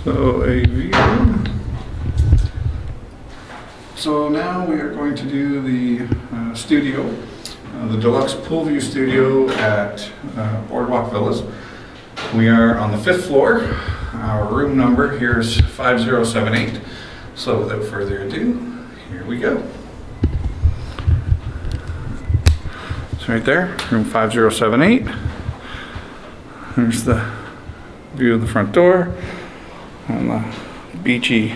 So a view. So now we are going to do the studio, the deluxe Poolview studio at BoardWalk Villas. We are on the 5th floor. Our room number here is 5078. So without further ado, here we go. So right there, room 5078. There's the view of the front door and the beachy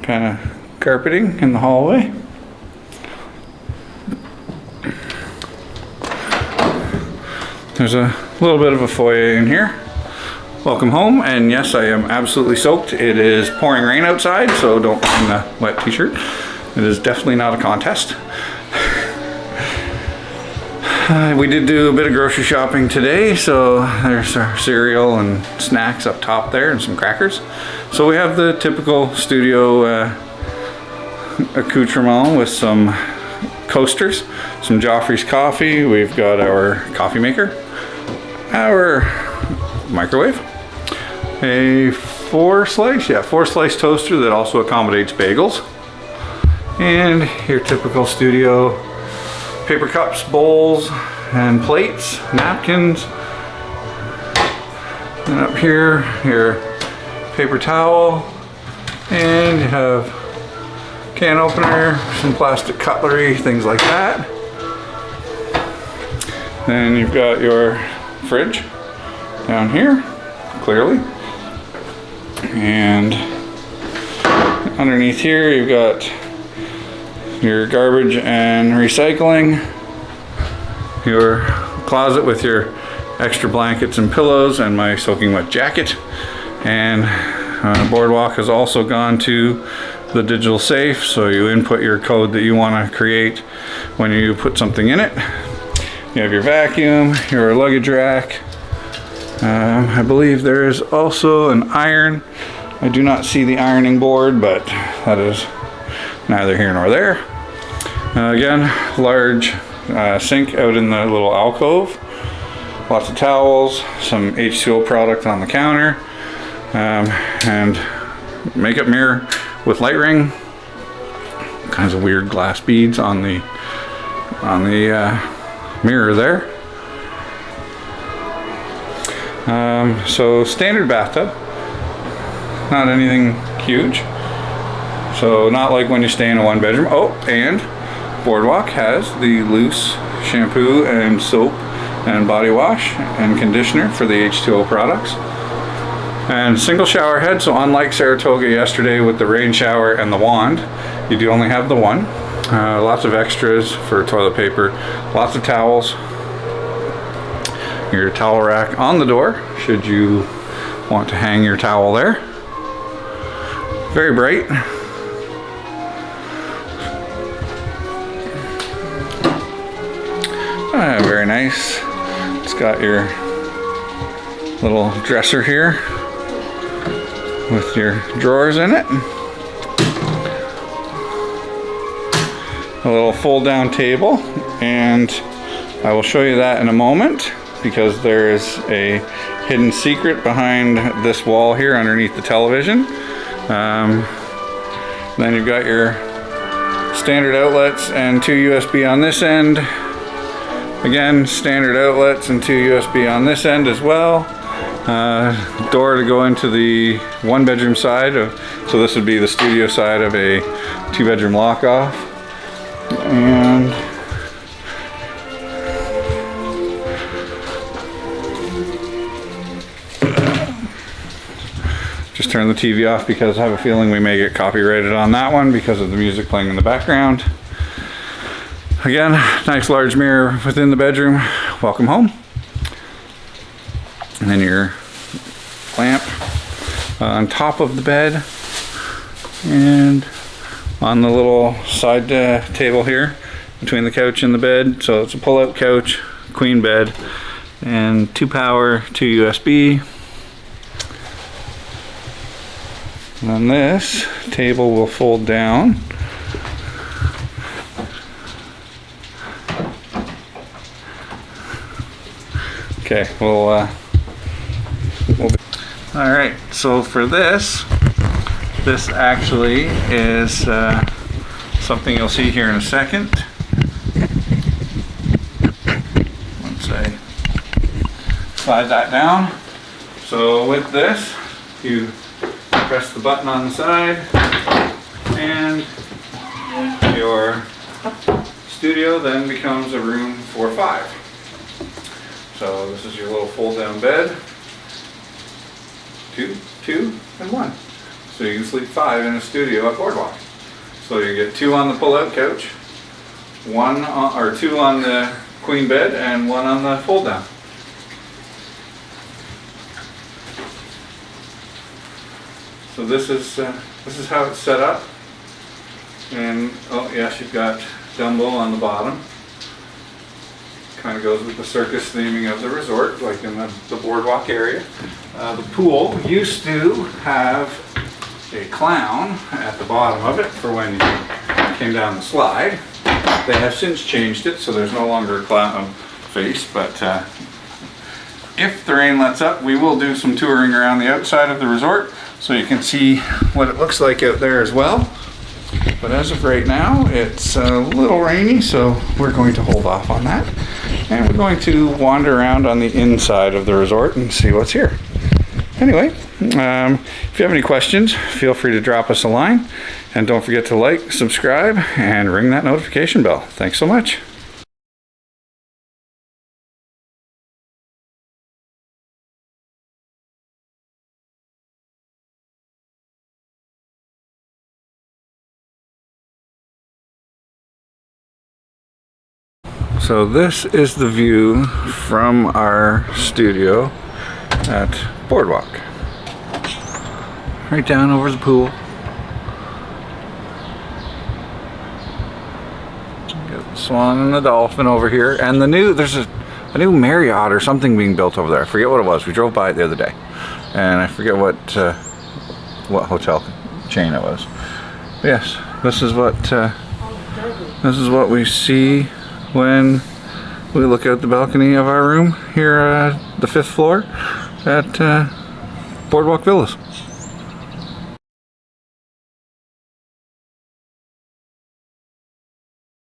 kind of carpeting in the hallway. There's a little bit of a foyer in here. Welcome home, and yes, I am absolutely soaked. It is pouring rain outside, so don't mind the wet t-shirt. It is definitely not a contest. We did do a bit of grocery shopping today, so there's our cereal and snacks up top there and some crackers. So we have the typical studio accoutrement with some coasters, some Joffrey's coffee. We've got our coffee maker, our microwave, a four slice toaster that also accommodates bagels, and your typical studio paper cups, bowls, and plates, napkins. And up here, your paper towel, and you have can opener, some plastic cutlery, things like that. Then you've got your fridge down here, clearly. And underneath here, you've got your garbage and recycling, your closet with your extra blankets and pillows, and my soaking wet jacket. And BoardWalk has also gone to the digital safe, so you input your code that you want to create when you put something in it. You have your vacuum, your luggage rack. I believe there is also an iron. I do not see the ironing board, but that is neither here nor there. Again, large sink out in the little alcove. Lots of towels, some H2O product on the counter, and makeup mirror with light ring. Kinds of weird glass beads on the mirror there. So standard bathtub, not anything huge. So not like when you stay in a one bedroom. Oh, and BoardWalk has the loose shampoo and soap and body wash and conditioner for the H2O products. And single shower head, so unlike Saratoga yesterday with the rain shower and the wand, you do only have the one. Lots of extras for toilet paper, lots of towels. Your towel rack on the door, should you want to hang your towel there. Very bright. Very nice. It's got your little dresser here with your drawers in it. A little fold down table, and I will show you that in a moment because there is a hidden secret behind this wall here underneath the television. Then you've got your standard outlets and 2 USB on this end. Again, standard outlets and 2 USB on this end as well. Door to go into the 1 bedroom side of, so this would be the studio side of a 2 bedroom lock off. And just turn the TV off because I have a feeling we may get copyrighted on that one because of the music playing in the background. Again, nice large mirror within the bedroom. Welcome home. And then your lamp on top of the bed and on the little side table here between the couch and the bed. So it's a pull-out couch, queen bed, and 2 power, 2 USB. And then this table will fold down. Okay, we'll be All right, so for this actually is something you'll see here in a second. Once I slide that down. So with this, you press the button on the side and your studio then becomes a room for 5. So this is your little fold down bed. 2, 2, and 1. So you can sleep 5 in a studio at Boardwalk. So you get 2 on the pull-out couch, 2 on the queen bed, and 1 on the fold down. So this is how it's set up. And oh yes, you've got Dumbo on the bottom. Kind of goes with the circus theming of the resort, like in the boardwalk area. The pool used to have a clown at the bottom of it for when you came down the slide. They have since changed it, so there's no longer a clown face, but if the rain lets up, we will do some touring around the outside of the resort so you can see what it looks like out there as well. But as of right now, it's a little rainy, so we're going to hold off on that. And we're going to wander around on the inside of the resort and see what's here. Anyway, if you have any questions, feel free to drop us a line. And don't forget to like, subscribe, and ring that notification bell. Thanks so much. So this is the view from our studio at Boardwalk. Right down over the pool. Got the swan and the dolphin over here, and there's a new Marriott or something being built over there. I forget what it was. We drove by it the other day, and I forget what hotel chain it was. But yes, this is what we see when we look out the balcony of our room here, the 5th floor at Boardwalk Villas.